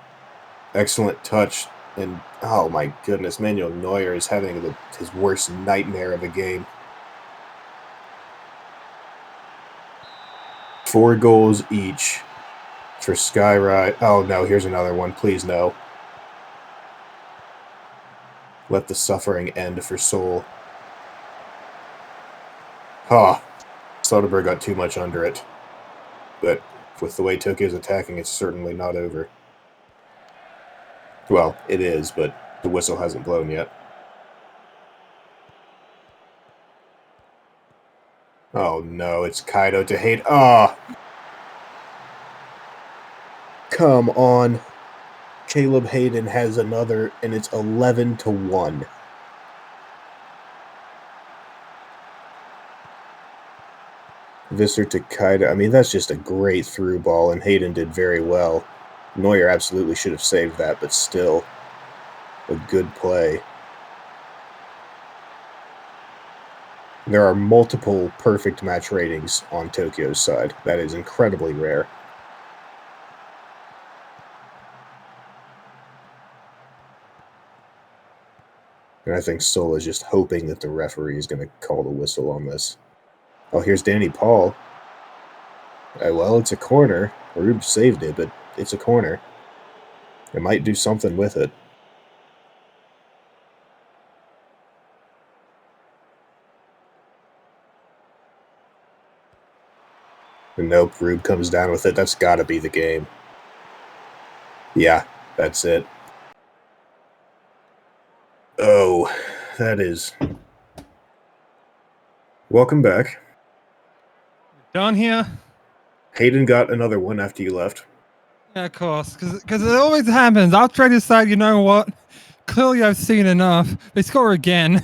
Excellent touch. And, oh my goodness, Manuel Neuer is having his worst nightmare of a game. 4 goals each for Skyrise. Oh no, here's another one. Please no. Let the suffering end for Seoul. Soderberg got too much under it. But with the way Tokyo's attacking, it's certainly not over. Well, it is, but the whistle hasn't blown yet. Oh no, it's Kaido to hate. Come on. Caleb Hayden has another, and it's 11-1. Visser to Kaido. I mean, that's just a great through ball, and Hayden did very well. Neuer absolutely should have saved that, but still a good play. There are multiple perfect match ratings on Tokyo's side. That is incredibly rare. And I think Seoul is just hoping that the referee is going to call the whistle on this. Oh, here's Danny Paul. Well, it's a corner. Rube saved it, but it's a corner. It might do something with it. And nope, Rube comes down with it. That's got to be the game. Yeah, that's it. Oh, that is... Welcome back. Done here. Hayden got another one after you left. Yeah, of course, because it always happens. I'll try to decide, you know what? Clearly I've seen enough. They score again.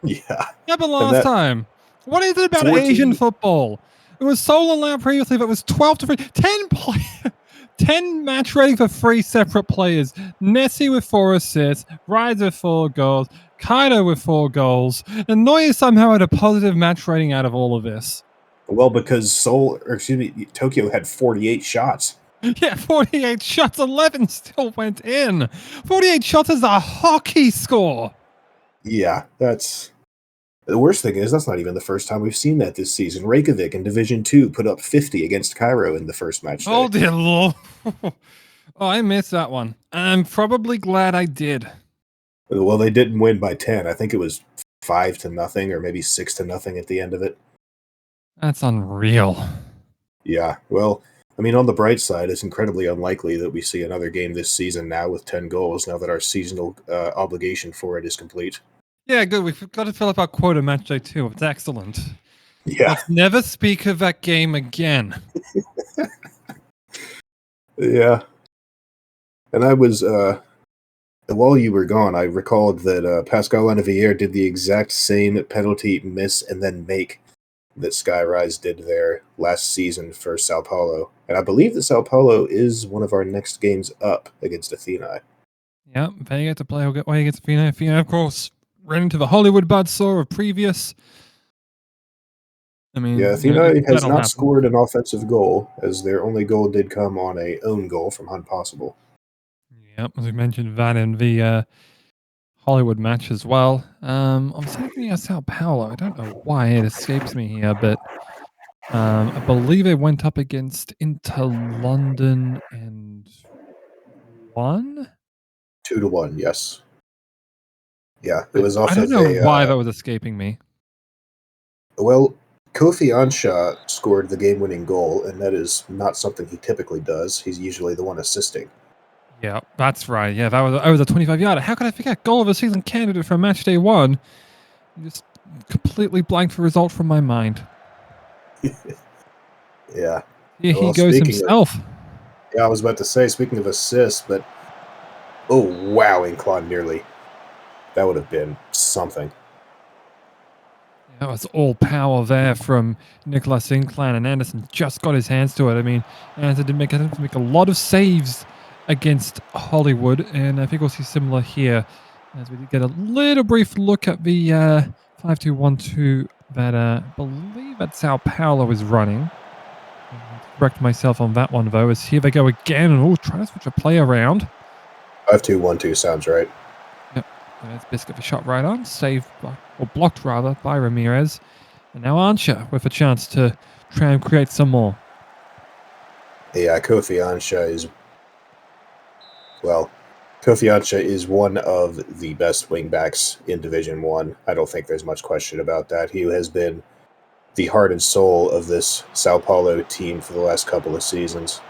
Yeah. Yeah, but last time. What is it about 14... Asian football? It was Seoul allowed previously, but it was 12-3. 10 match rating for 3 separate players. Nessie with 4 assists, Ryder with 4 goals, Kaido with 4 goals, and Neuer somehow had a positive match rating out of all of this. Well, because Tokyo had 48 shots. Yeah, 48 shots, 11 still went in. 48 shots is a hockey score. Yeah, that's the worst thing is that's not even the first time we've seen that this season. Reykjavik in Division 2 put up 50 against Cairo in the first match Oh, day. dear Lord. Oh, I missed that one. I'm probably glad I did. Well, they didn't win by 10. I think it was 5-0 or maybe 6-0 at the end of it. That's unreal. Yeah, well, I mean, on the bright side, it's incredibly unlikely that we see another game this season now with 10 goals now that our seasonal obligation for it is complete. Yeah, good. We've got to fill up our quota match day too. It's excellent. Yeah, Let's never speak of that game again. yeah. And I was, while you were gone, I recalled that Pascal Laneviere did the exact same penalty miss and then make that Skyrise did there last season for Sao Paulo. And I believe that Sao Paulo is one of our next games up against Athênai. Yeah, they get to play away against Athena. Athena, of course, ran into the Hollywood buzzsaw of previous. I mean, Yeah, Athena has that'll not happen. scored an offensive goal, as their only goal did come on a own goal from Hunt Possible. Yep, as we mentioned that in the Hollywood match as well. I'm thinking of Sao Paulo. I don't know why it escapes me here, but I believe they went up against Inter London and won. 2-1, yes. Yeah, it was I off don't of know why a that was escaping me. well, Kofi Ansha scored the game-winning goal, and that is not something he typically does. He's usually the one assisting. Yeah, that's right. Yeah, that was a 25-yarder. How could I forget? Goal of the season candidate for match day 1. Just completely blanked the result from my mind. Yeah. Here he Well, goes speaking of, himself. yeah, I was about to say, speaking of assists, but oh wow, inclined nearly. That would have been something. That was all power there from Nicholas Inclan, and Anderson just got his hands to it. I mean, Anderson did make a lot of saves against Hollywood, and I think we'll see similar here as we did get a little brief look at the 5-2-1-2 that I believe that Sao Paulo is running. I need to correct myself on that one, though, as here they go again, and trying to switch a play around. 5-2-1-2 sounds right. Yep, there's Biscuit the shot right on, saved by, or blocked rather, by Ramirez. And now Ansha with a chance to try and create some more. Yeah, Kofi Ansha is one of the best wingbacks in Division 1. I don't think there's much question about that. He has been the heart and soul of this Sao Paulo team for the last couple of seasons.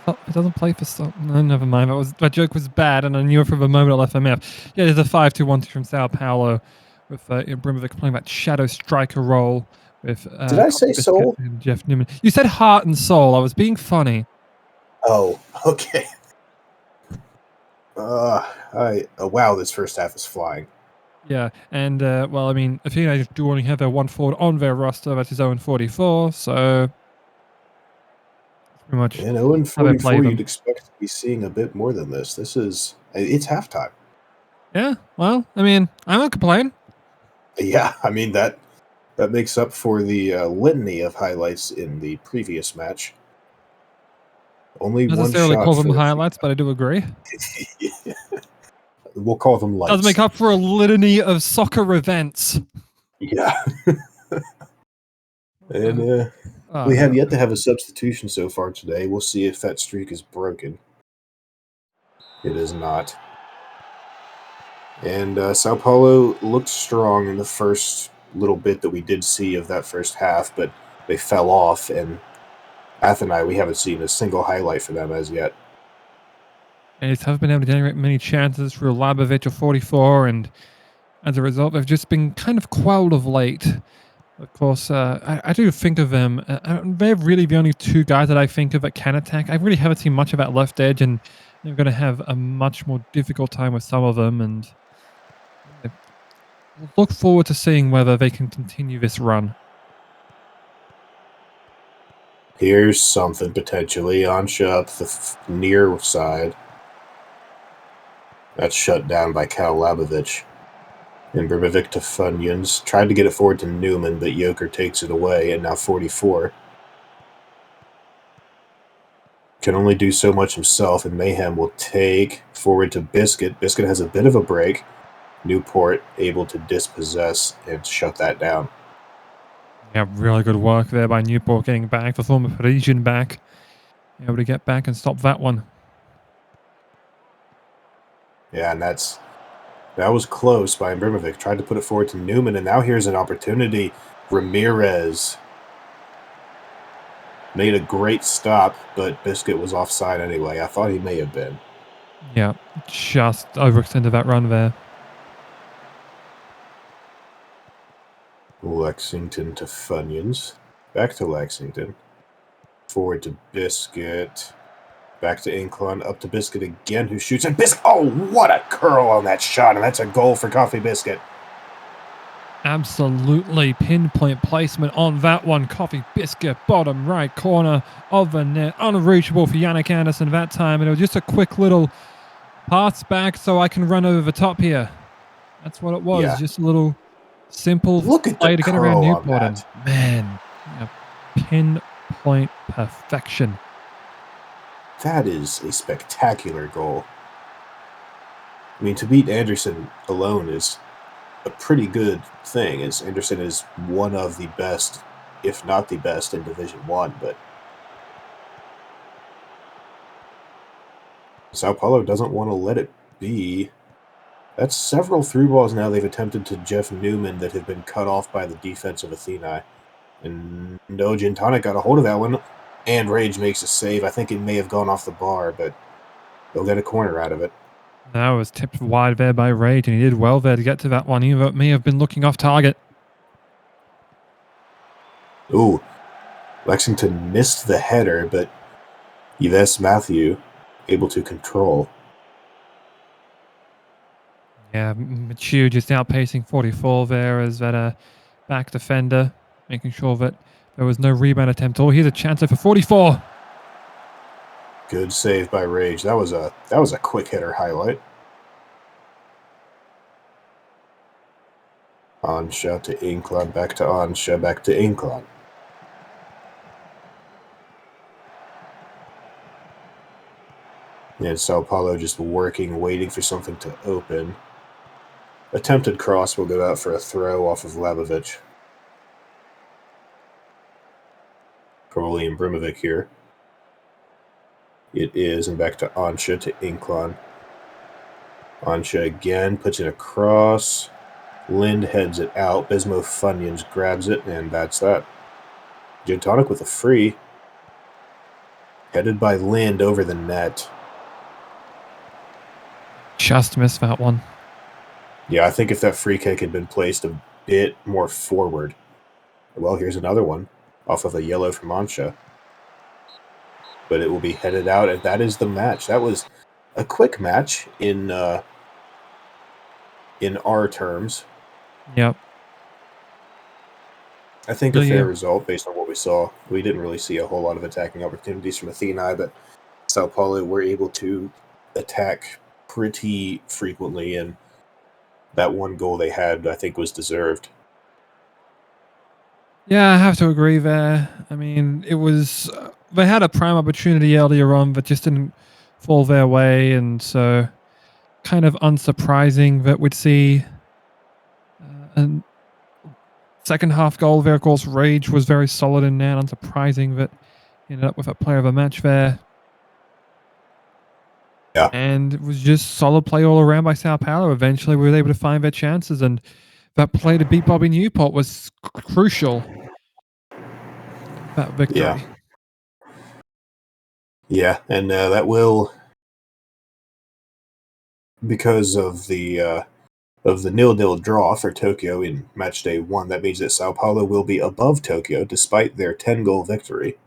Oh, it doesn't play for some. No, never mind. That joke was bad, and I knew it from the moment it left my mouth. Yeah, there's a 5-2-1-2 from Sao Paulo with Ibrahimovic playing that shadow striker role with Did I say Biscuit soul? and Jeff Newman. You said heart and soul. I was being funny. Oh, okay. Wow, this first half is flying. Yeah, and well, I mean, Athena do only have their one forward on their roster. That's his own 44, so pretty much And 0 how they play 44, them. you'd expect to be seeing a bit more than this. It's halftime. Yeah, well, I mean, I won't complain. Yeah, I mean that makes up for the litany of highlights in the previous match. Only Not one necessarily shot call them for highlights, but I do agree. we'll call them Does lights. make up for a litany of soccer events. Yeah. And we Yeah. have yet to have a substitution so far today. We'll see if that streak is broken. It is not. And Sao Paulo looked strong in the first little bit that we did see of that first half, but they fell off. And Athênai, we haven't seen a single highlight for them as yet. They just haven't been able to generate many chances through Labovic of 44, and as a result, they've just been kind of quelled of late. Of course, I do think of them. They're really the only two guys that I think of that can attack. I really haven't seen much of that left edge, and they're going to have a much more difficult time with some of them. And I look forward to seeing whether they can continue this run. Here's something potentially on up the near side. That's shut down by Cal Labovic. And Brbovic to Funyuns. Tried to get it forward to Newman, but Joker takes it away, and now 44. can only do so much himself, and Mayhem will take forward to Biscuit. Biscuit has a bit of a break. Newport able to dispossess and shut that down. Yeah, really good work there by Newport getting back, the former Parisian back. Able to get back and stop that one. Yeah, and that was close by Ibrahimovic. Tried to put it forward to Newman, and now here's an opportunity. Ramirez made a great stop, but Biscuit was offside anyway. I thought he may have been. Yeah, just overextended that run there. Lexington to Funyuns. Back to Lexington. Forward to Biscuit. Back to Inclon. Up to Biscuit again, who shoots. And Biscuit. Oh, what a curl on that shot. And that's a goal for Coffee Biscuit. Absolutely pinpoint placement on that one. Coffee Biscuit, bottom right corner of the net. Unreachable for Yannick Anderson that time. And it was just a quick little pass back so I can run over the top here. That's what it was. Yeah. Just a little simple Look at play the to get around curl on Newport. And that. man, pinpoint perfection. That is a spectacular goal. I mean, to beat Anderson alone is a pretty good thing, as Anderson is one of the best, if not the best, in Division 1, but Sao Paulo doesn't want to let it be. That's several through balls now they've attempted to Jeff Newman that have been cut off by the defense of Athênai. And no, Gintonic got a hold of that one, and Rage makes a save. I think it may have gone off the bar, but they'll get a corner out of it. That was tipped wide there by Rage, and he did well there to get to that one. He may have been looking off target. Ooh, Lexington missed the header, but Yves Matthew able to control. Yeah, Machu just outpacing 44 there as that back defender, making sure that there was no rebound attempt. Oh, here's a chance for 44. Good save by Rage. That was a quick hitter highlight. Ansha to Inclon, back to Ansha, back to Inclon. And Sao Paulo just working, waiting for something to open. Attempted cross will go out for a throw off of Labovic. Probably Ibrahimovic here. It is, and back to Ansha to Inclon. Ansha again, puts in a cross. Lind heads it out. Bismo Funyuns grabs it, and that's that. Gintonic with a free. Headed by Lind over the net. Just missed that one. Yeah, I think if that free kick had been placed a bit more forward. Well, here's another one off of a yellow from Ansha. But it will be headed out, and that is the match. That was a quick match in our terms. Yep. I think a fair result based on what we saw. We didn't really see a whole lot of attacking opportunities from Athênai, but Sao Paulo were able to attack pretty frequently, and that one goal they had, I think, was deserved. Yeah, I have to agree there. I mean, it was they had a prime opportunity earlier on, but just didn't fall their way, and so kind of unsurprising that we'd see a second half goal there. Of course, Rage was very solid in that. Unsurprising that he ended up with a player of the match there. Yeah. And it was just solid play all around by Sao Paulo. Eventually, we were able to find their chances, and that play to beat Bobby Newport was crucial. That victory. Yeah, and that will, because of the 0-0 draw for Tokyo in Matchday 1, that means that Sao Paulo will be above Tokyo despite their 10-goal victory.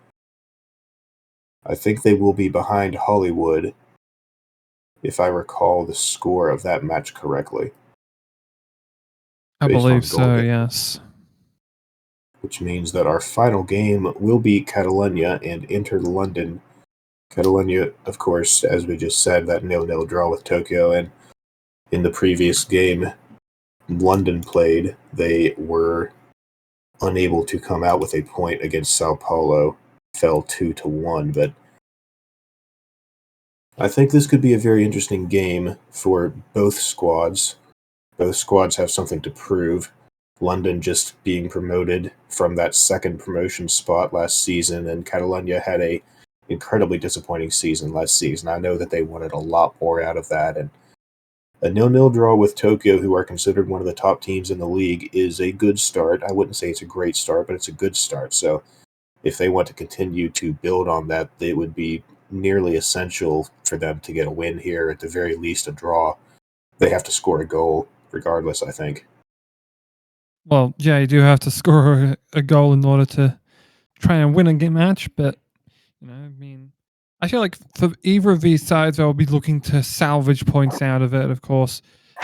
I think they will be behind Hollywood, if I recall the score of that match correctly. I believe so, yes. Which means that our final game will be Catalunya and Inter London. Catalunya, of course, as we just said, that 0-0 draw with Tokyo, and in the previous game London played, they were unable to come out with a point against Sao Paulo, fell 2-1, but I think this could be a very interesting game for both squads. Both squads have something to prove. London just being promoted from that second promotion spot last season, and Catalunya had a incredibly disappointing season last season. I know that they wanted a lot more out of that, and a 0-0 draw with Tokyo, who are considered one of the top teams in the league, is a good start. I wouldn't say it's a great start, but it's a good start. So if they want to continue to build on that, it would be nearly essential for them to get a win here, at the very least a draw. They have to score a goal regardless, I think. Well, yeah, you do have to score a goal in order to try and win a game match, but I mean, I feel like for either of these sides, they'll be looking to salvage points out of it. Of course,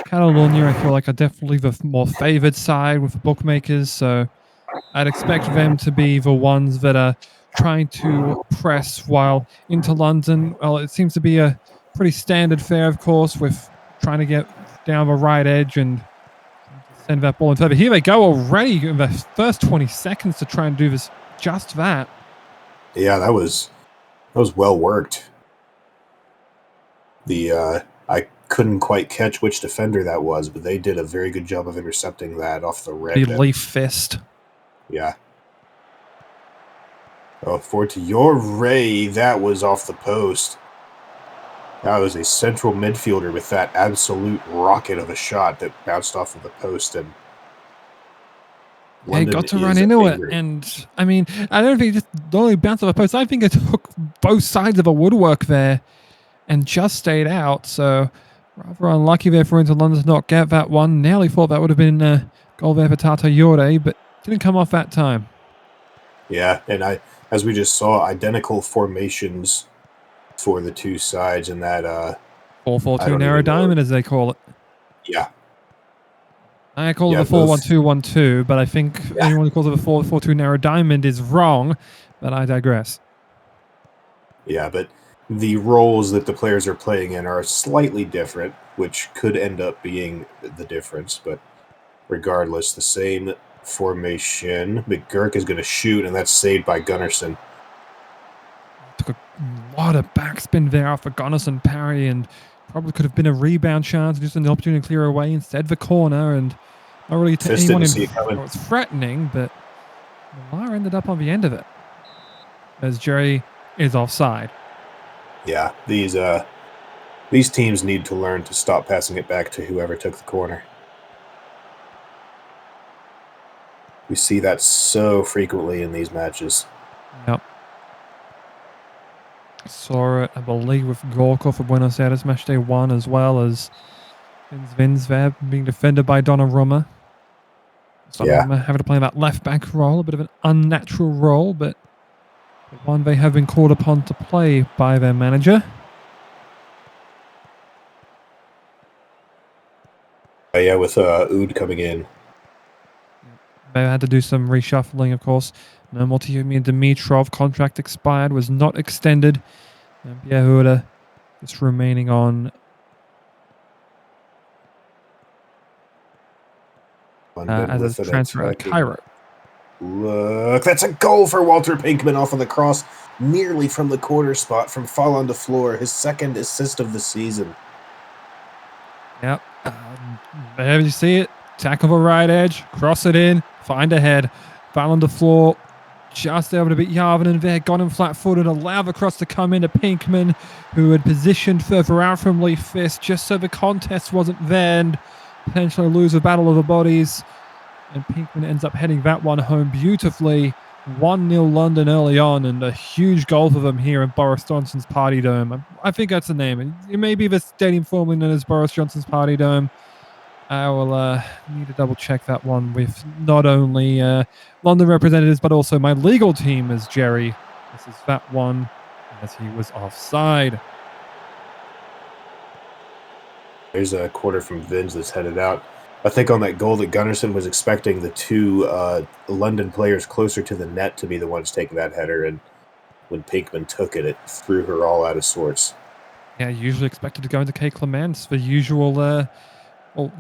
Catalunya, I feel like, are definitely the more favoured side with the bookmakers, so I'd expect them to be the ones that are trying to press, while into London, well, it seems to be a pretty standard fare, of course, with trying to get down the right edge and send that ball in further. Here they go already in the first 20 seconds to try and do this, just that. Yeah, that was well worked. I couldn't quite catch which defender that was, but they did a very good job of intercepting that off the red. The leaf fist. Yeah. Oh, forward to your Ray. That was off the post. That was a central midfielder with that absolute rocket of a shot that bounced off of the post, and They got to run into it, and I mean, I don't think it just only bounced off the post. I think it took both sides of the woodwork there and just stayed out. So rather unlucky there for Inter London to not get that one. Nearly thought that would have been a goal there for Tata Yore, but didn't come off that time. Yeah, and as we just saw, identical formations for the two sides in that 4-4-2 narrow diamond, as they call it. Yeah. I call it the 4-1-2-1-2, but I think anyone who calls it a 4-4-2 narrow diamond is wrong, but I digress. Yeah, but the roles that the players are playing in are slightly different, which could end up being the difference, but regardless, the same formation. McGurk is going to shoot, and that's saved by Gunnarsson. Took a lot of backspin there off a Gunnarsson parry, and probably could have been a rebound chance, just an opportunity to clear away. Instead, the corner, and not really to anyone in it's threatening, but Lamar ended up on the end of it as Jerry is offside. Yeah, these teams need to learn to stop passing it back to whoever took the corner. We see that so frequently in these matches. Yep. Saw it, I believe, with Gorko for Buenos Aires Matchday 1, as well as Vins there being defended by Donnarumma. Having to play that left-back role, a bit of an unnatural role, but one they have been called upon to play by their manager. Yeah, with Oud coming in. They had to do some reshuffling, of course. No more Tihumi and Dimitrov. Contract expired, was not extended. And Pierre Huda just remaining on. As a transfer at Cairo. Look, that's a goal for Walter Pinkman off of the cross, nearly from the corner spot from fall on the floor. His second assist of the season. Yep. There you see it. Tackle the right edge, cross it in, find a head, fall on the floor, just able to beat Yarvinen there, got him flat-footed, allow the cross to come into Pinkman, who had positioned further out from Leaf Fist, just so the contest wasn't there and potentially lose the battle of the bodies. And Pinkman ends up heading that one home beautifully. 1-0 London early on, and a huge goal for them here in Boris Johnson's Party Dome. I think that's the name. It may be the stadium formerly known as Boris Johnson's Party Dome. I will need to double check that one with not only London representatives, but also my legal team as Jerry. This is that one, as he was offside. There's a quarter from Vins that's headed out. I think on that goal that Gunnarsson was expecting the two London players closer to the net to be the ones taking that header, and when Pinkman took it, it threw her all out of sorts. Yeah, usually expected to go into K. Clements, the usual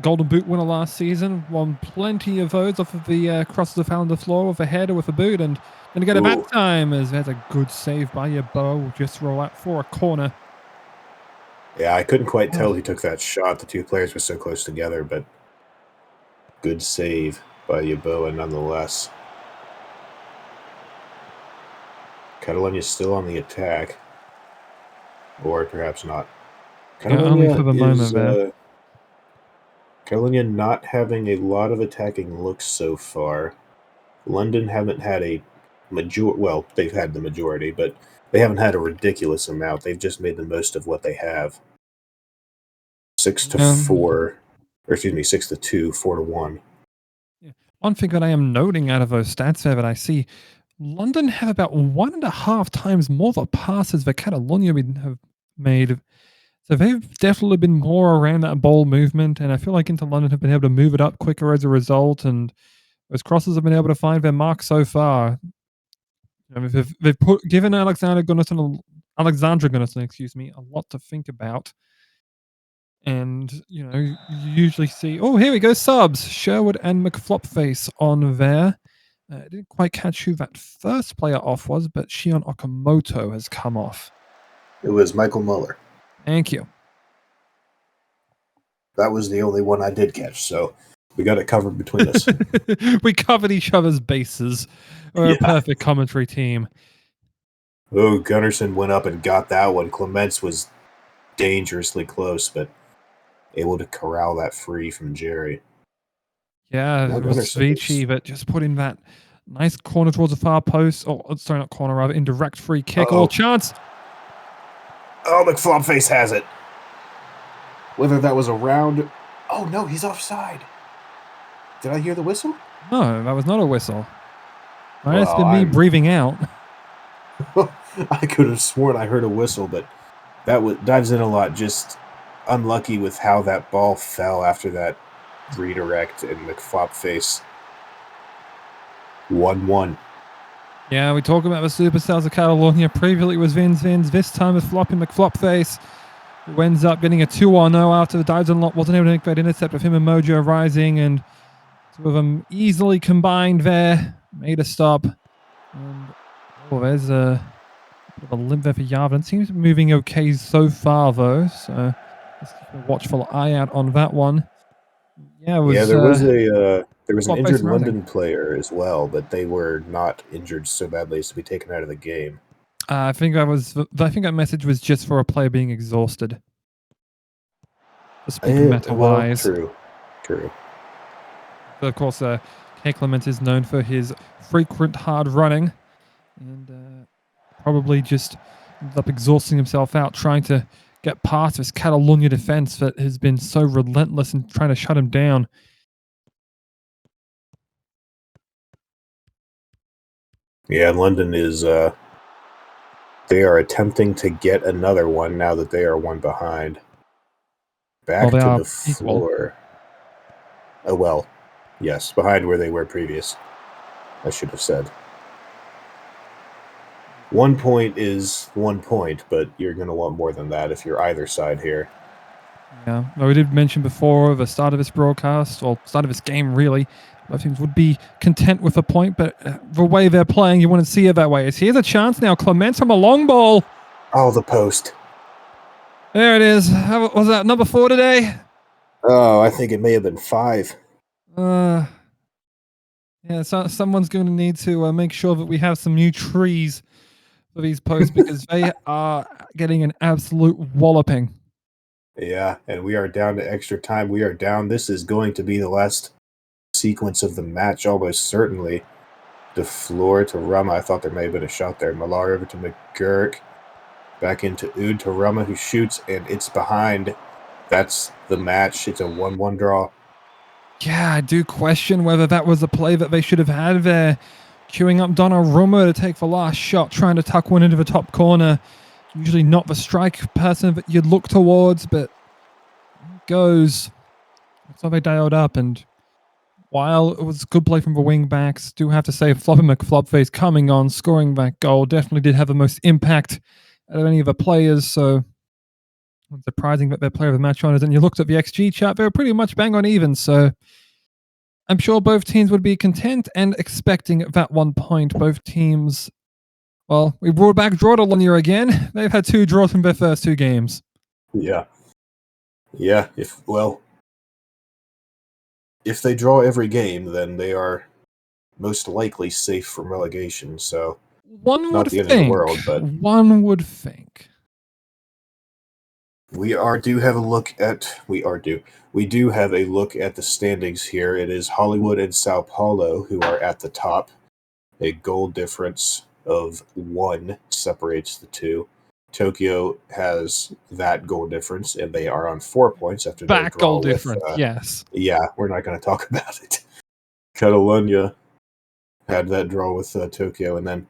Golden Boot winner last season. Won plenty of those off of the crosses that fell on the floor with a header with a boot, and going to get it back time as there's a good save by Yabo. Just roll out for a corner. Yeah, I couldn't quite tell who took that shot. The two players were so close together, but good save by Yeboah nonetheless. Catalunya's still on the attack. Or perhaps not. Yeah, only for the moment there. Catalunya not having a lot of attacking looks so far. London haven't had a well, they've had the majority, but they haven't had a ridiculous amount. They've just made the most of what they have. 6-4, or excuse me, 6-2, 4-1. Yeah. One thing that I am noting out of those stats there that I see, London have about 1.5 times more the passes that Catalunya have made. So they've definitely been more around that ball movement, and I feel like Inter London have been able to move it up quicker as a result, and those crosses have been able to find their mark so far. You know, they've given Alexandra Gunnarsson, excuse me, a lot to think about. And, you know, you usually see, oh, here we go, subs. Sherwood and McFlopface on there. I didn't quite catch who that first player off was, but Shion Okamoto has come off. It was Michael Muller. Thank you. That was the only one I did catch, so we got it covered between us. We covered each other's bases. We're a perfect commentary team. Oh, Gunnarsson went up and got that one. Clements was dangerously close, but able to corral that free from Jerry. Yeah, it was Vici that just put in that nice corner towards the far post. Oh, sorry, not corner, rather indirect free kick. Oh, chance. Oh, McFlopface has it. Whether that was a round. Oh, no, he's offside. Did I hear the whistle? No, that was not a whistle. It's been me breathing out. I could have sworn I heard a whistle, but that dives in a lot. Just unlucky with how that ball fell after that redirect, and McFlopface 1-1. Yeah, we talk about the superstars of Catalunya. Previously it was Vins. This time it's Floppy McFlopface, who ends up getting a 2-0 after the dives and wasn't able to make that intercept with him and Mojo rising, and two of them easily combined there, made a stop. And there's a bit of a limp there for Yarvin. Seems to be moving okay so far, though. So let's keep a watchful eye out on that one. Yeah, there was an injured London player as well, but they were not injured so badly as to be taken out of the game. I think that message was just for a player being exhausted. Speaking meta-wise. Well, true. But of course, K. Clement is known for his frequent hard running, and probably just ends up exhausting himself out trying to get past this Catalunya defense that has been so relentless in trying to shut him down. Yeah, London is they are attempting to get another one now that they are one behind. Back to the floor. Oh, well, yes, behind where they were previous. I should have said. 1 point is 1 point, but you're going to want more than that if you're either side here. Yeah, we did mention before the start of this broadcast, or start of this game really, both teams would be content with a point, but the way they're playing, you want to see it that way. Here's a chance now. Clement from a long ball. Oh, the post. There it is. Was that number 4 today? Oh, I think it may have been 5. Yeah, so someone's going to need to make sure that we have some new trees for these posts because they are getting an absolute walloping. Yeah, and we are down to extra time. We are down. This is going to be the last sequence of the match, almost certainly. The floor to Rama. I thought there may have been a shot there. Millar over to McGurk. Back into Oud to Rama, who shoots, and it's behind. That's the match. It's a 1-1 draw. Yeah, I do question whether that was a play that they should have had there. Queuing up Donnarumma to take the last shot, trying to tuck one into the top corner. Usually not the strike person that you'd look towards, but it goes. So they dialed up, and while it was good play from the wing backs, do have to say Floppy McFlopface coming on, scoring that goal, definitely did have the most impact out of any of the players, so it's surprising that their player of the match on is. And you looked at the XG chart, they were pretty much bang on even, so I'm sure both teams would be content and expecting that 1 point. Both teams, well, we brought back draw to London again. They've had 2 draws from their first 2 games. Yeah. Yeah. If they draw every game, then they are most likely safe from relegation. So One would not the end of the think. world, but One would think. we do have a look at the standings here. It is Hollywood and Sao Paulo who are at the top. A goal difference of 1 separates the two. Tokyo has that goal difference, and they are on 4 points after their Back draw goal with. difference, yes. Yeah, we're not going to talk about it. Catalunya had that draw with Tokyo, and then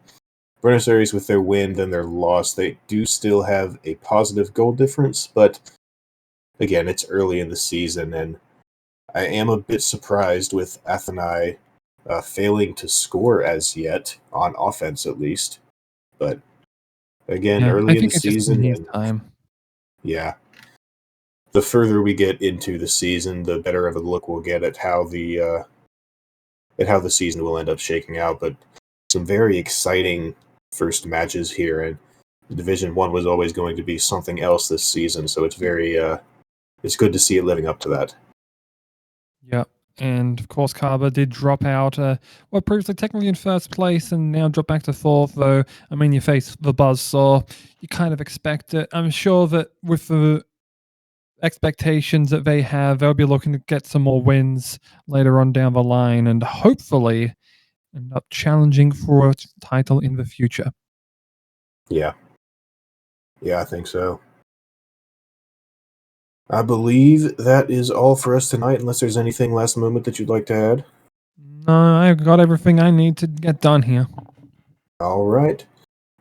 Buenos Aires with their win, then their loss. They do still have a positive goal difference, but again, it's early in the season, and I am a bit surprised with Athênai failing to score as yet, on offense at least. But again, Yeah, I early in the think it just season, needs and time. yeah, the further we get into the season, the better of a look we'll get at how the season will end up shaking out. But some very exciting first matches here, and Division 1 was always going to be something else this season, so it's very it's good to see it living up to that. Yep. And of course, Carver did drop out. Previously technically in first place and now drop back to fourth. Though, I mean, you face the buzzsaw. You kind of expect it. I'm sure that with the expectations that they have, they'll be looking to get some more wins later on down the line and hopefully end up challenging for a title in the future. Yeah. Yeah, I think so. I believe that is all for us tonight, unless there's anything last moment that you'd like to add. No, I've got everything I need to get done here. All right.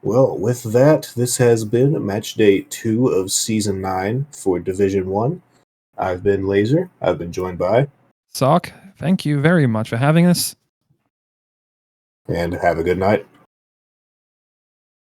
Well, with that, this has been Match Day 2 of Season 9 for Division 1. I've been Laser. I've been joined by... Sock, thank you very much for having us. And have a good night.